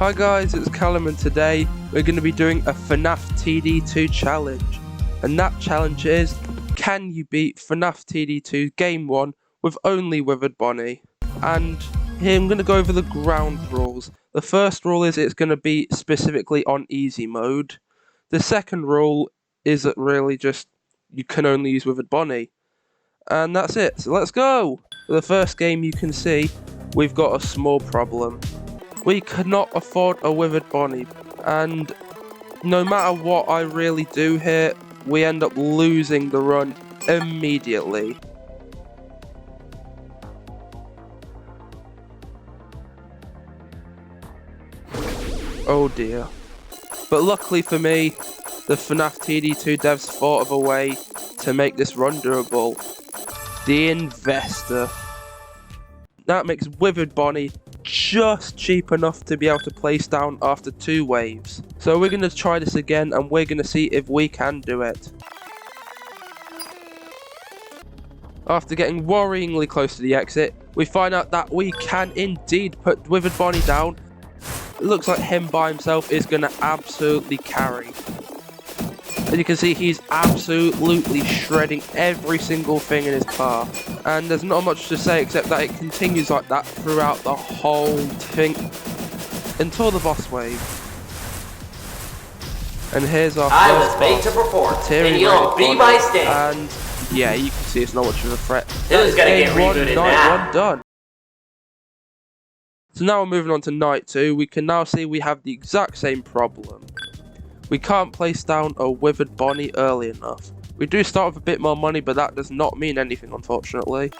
Hi guys, it's Callum and today we're going to be doing a FNAF TD2 challenge. And that challenge is, can you beat FNAF TD2 Game 1 with only Withered Bonnie? And here I'm going to go over the ground rules. The first rule is it's going to be specifically on easy mode. The second rule is that really just you can only use Withered Bonnie. And that's it, so let's go! For the first game you can see, we've got a small problem. We cannot afford a Withered Bonnie, and no matter what I really do here, we end up losing the run immediately. Oh dear. But luckily for me, the FNAF TD2 devs thought of a way to make this run doable. The Investor. That makes Withered Bonnie just cheap enough to be able to place down after 2 waves. So we're going to try this again and we're going to see if we can do it. After getting worryingly close to the exit, we find out that we can indeed put Withered Bonnie down. It looks like him by himself is going to absolutely carry. As you can see, he's absolutely shredding every single thing in his path. And there's not much to say except that it continues like that throughout the whole thing until the boss wave. And here's our I first was made boss, to perform, and you'll be my stage. And yeah, you can see it's not much of a threat. Who's gonna get Game 1, rebooted night now? 1 done. So now we're moving on to night 2. We can now see we have the exact same problem. We can't place down a Withered Bonnie early enough. We do start with a bit more money, but that does not mean anything, unfortunately.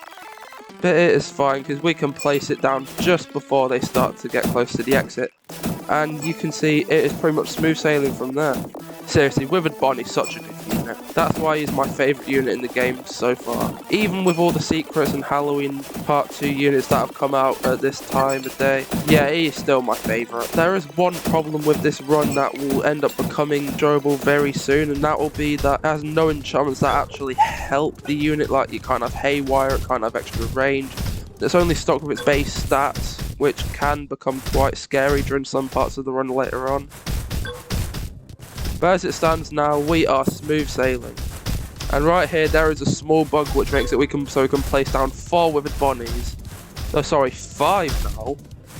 But it is fine, because we can place it down just before they start to get close to the exit. And you can see it is pretty much smooth sailing from there. Seriously, Withered Bonnie's such a good unit. That's why he's my favourite unit in the game so far. Even with all the secrets and Halloween Part 2 units that have come out at this time of day, yeah, he is still my favourite. There is one problem with this run that will end up becoming enjoyable very soon, and that will be that it has no enchantments that actually help the unit. Like, you can't have Haywire, it can't have extra range. It's only stuck with its base stats, which can become quite scary during some parts of the run later on. But as it stands now, we are smooth sailing. And right here, there is a small bug which makes it we can place down 4 Withered Bonnies. Oh, sorry, 5 now,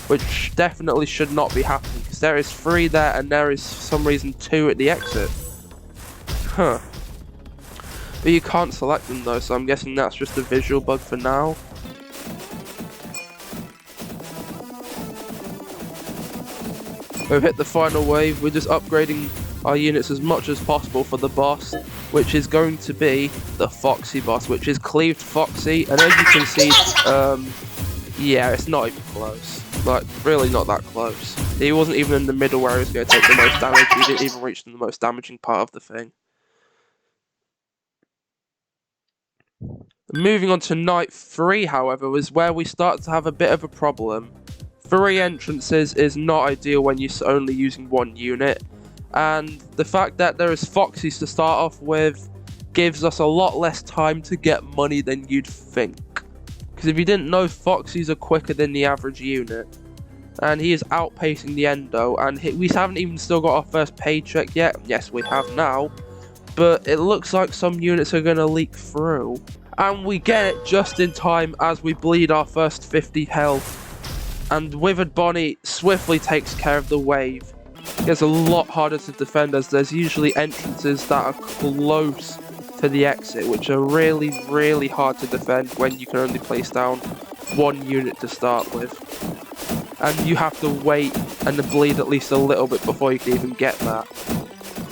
which definitely should not be happening because there is 3 there and there is for some reason 2 at the exit. Huh. But you can't select them though, so I'm guessing that's just a visual bug for now. We've hit the final wave. We're just upgrading our units as much as possible for the boss, which is going to be the Foxy boss, which is Cleaved Foxy. And as you can see, yeah, it's not even close. Like, really not that close. He wasn't even in the middle where he was going to take the most damage. He didn't even reach the most damaging part of the thing. Moving on to night 3, however, is where we start to have a bit of a problem. 3 entrances is not ideal when you're only using 1 unit. And the fact that there is Foxys to start off with gives us a lot less time to get money than you'd think. Because if you didn't know, Foxys are quicker than the average unit. And he is outpacing the Endo, and we haven't even still got our first paycheck yet. Yes, we have now. But it looks like some units are going to leak through. And we get it just in time as we bleed our first 50 health. And Withered Bonnie swiftly takes care of the wave. It gets a lot harder to defend as there's usually entrances that are close to the exit, which are really, really hard to defend when you can only place down 1 unit to start with. And you have to wait and bleed at least a little bit before you can even get that.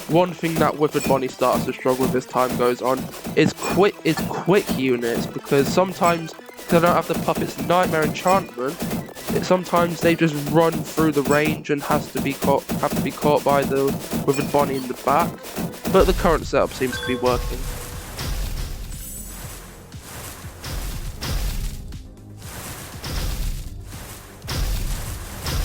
One thing that Withered Bonnie starts to struggle with as time goes on is quick units, because sometimes they don't have the Puppet's Nightmare enchantment. Sometimes they just run through the range and have to be caught by the Withered Bonnie in the back. But the current setup seems to be working.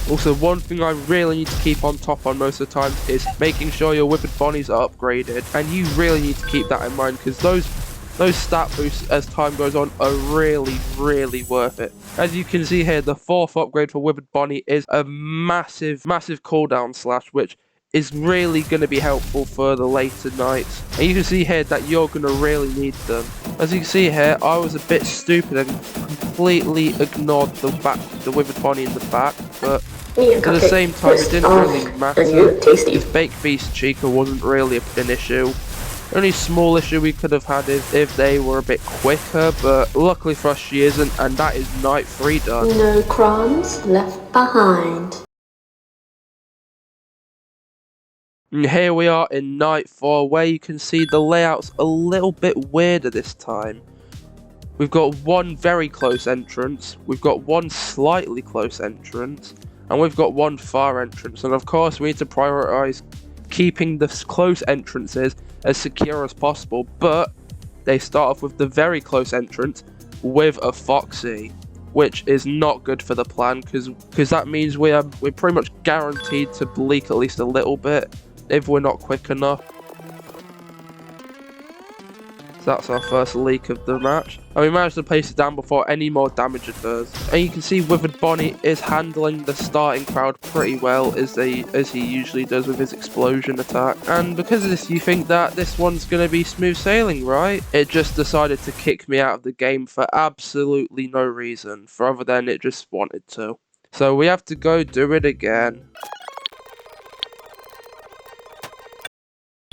Also, one thing I really need to keep on top on most of the time is making sure your Withered Bonnies are upgraded, and you really need to keep that in mind because those Those stat boosts as time goes on are really worth it. As you can see here, the 4th upgrade for Withered Bonnie is a massive cooldown slash, which is really going to be helpful for the later nights. And you can see here that you're going to really need them. As you can see here, I was a bit stupid and completely ignored the Withered Bonnie in the back, but at the same time it didn't really matter. This Baked Beast Chica wasn't really an issue. The only small issue we could have had is if they were a bit quicker, but luckily for us she isn't, and that is night 3 done. No crumbs left behind. And here we are in night 4, where you can see the layout's a little bit weirder this time. We've got one very close entrance, we've got one slightly close entrance, and we've got one far entrance. And of course we need to prioritise keeping the close entrances as secure as possible, but they start off with the very close entrance with a Foxy, which is not good for the plan, because that means we're pretty much guaranteed to leak at least a little bit if we're not quick enough. So that's our first leak of the match, and we managed to place it down before any more damage occurs. And you can see Withered Bonnie is handling the starting crowd pretty well, as he usually does with his explosion attack. And because of this, you think that this one's going to be smooth sailing, right? It just decided to kick me out of the game for absolutely no reason, other than it just wanted to. So we have to go do it again.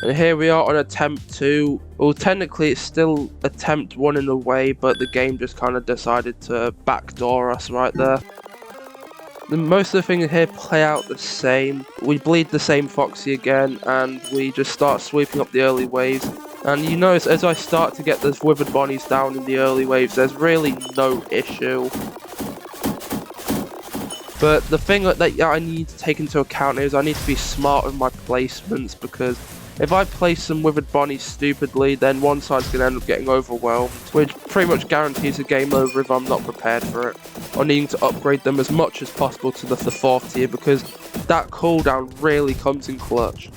And here we are on attempt 2. Well, technically it's still attempt 1 in a way, but the game just kind of decided to backdoor us right there. Most of the things here play out the same. We bleed the same Foxy again, and we just start sweeping up the early waves. And you notice as I start to get the Withered Bonnies down in the early waves, there's really no issue. But the thing that I need to take into account is I need to be smart with my placements, because if I place some Withered Bonnies stupidly, then one side's going to end up getting overwhelmed, which pretty much guarantees a game over if I'm not prepared for it, or needing to upgrade them as much as possible to the 4th tier, because that cooldown really comes in clutch.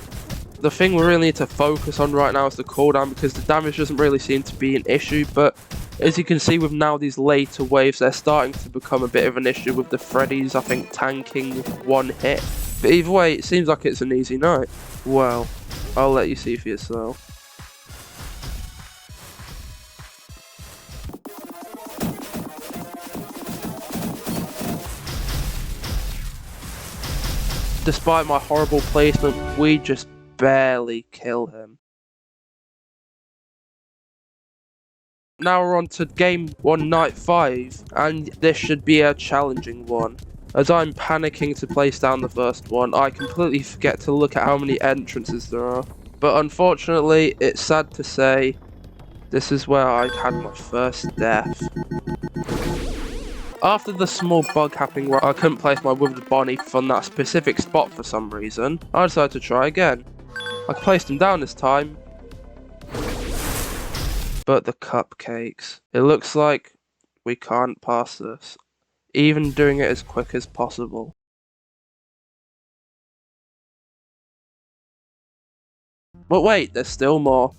The thing we really need to focus on right now is the cooldown, because the damage doesn't really seem to be an issue, but as you can see with now these later waves, they're starting to become a bit of an issue with the Freddies, I think, tanking 1 hit. But either way, it seems like it's an easy night. Well, I'll let you see for yourself. Despite my horrible placement, we just barely kill him. Now we're on to game 1 night 5, and this should be a challenging one. As I'm panicking to place down the first one, I completely forget to look at how many entrances there are. But unfortunately, it's sad to say, this is where I had my first death. After the small bug happening where I couldn't place my Withered Bonnie from that specific spot for some reason, I decided to try again. I placed him down this time, but the cupcakes. It looks like we can't pass this, even doing it as quick as possible. But wait, there's still more.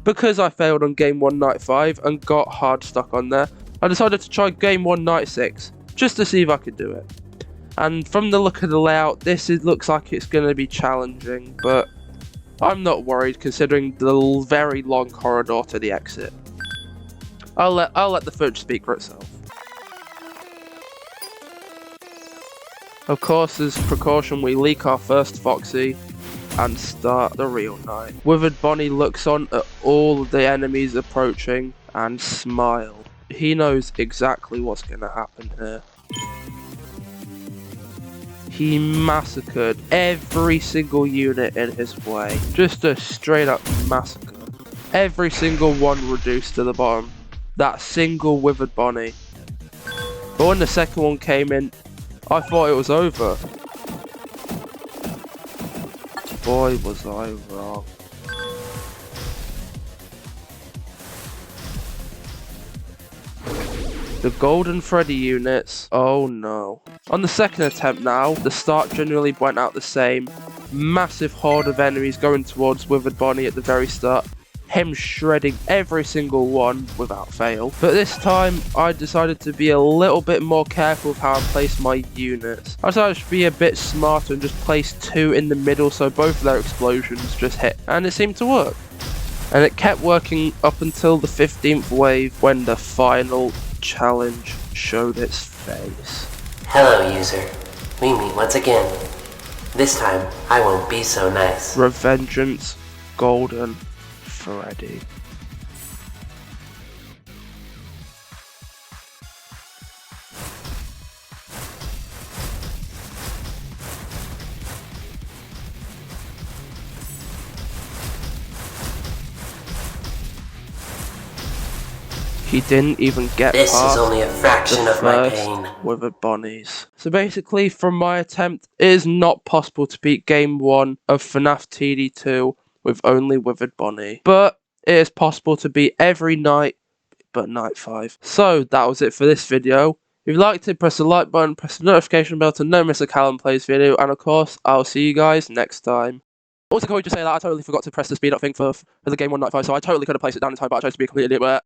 Because I failed on game 1 night 5 and got hard stuck on there, I decided to try game 1 night 6, just to see if I could do it. And from the look of the layout, looks like it's going to be challenging, but I'm not worried considering the very long corridor to the exit. I'll let the footage speak for itself. Of course, as precaution, we leak our first Foxy and start the real night. Withered Bonnie looks on at all of the enemies approaching and smiles. He knows exactly what's going to happen here. He massacred every single unit in his way. Just a straight up massacre. Every single one reduced to the bottom. That single Withered Bonnie. But when the second one came in, I thought it was over. Boy, was I wrong. The Golden Freddy units, oh no. On the second attempt now, the start generally went out the same. Massive horde of enemies going towards Withered Bonnie at the very start. him shredding every single one without fail. But this time, I decided to be a little bit more careful with how I place my units. I decided to be a bit smarter and just place 2 in the middle so both of their explosions just hit. And it seemed to work. And it kept working up until the 15th wave when the final challenge showed its face. Hello, user. We meet once again. This time, I won't be so nice. Revengeance Golden Freddy. He didn't even get This past is only a fraction the of my first pain. Withered Bonnies. So basically, from my attempt, it is not possible to beat Game 1 of FNAF TD2 with only Withered Bonnie. But it is possible to beat every night but night 5. So that was it for this video. If you liked it, press the like button, press the notification bell to not miss a Callum Plays video, and of course, I'll see you guys next time. Also, can we just say that I totally forgot to press the speed up thing for the Game 1 night 5, so I totally could have placed it down in time, but I chose to be a complete idiot.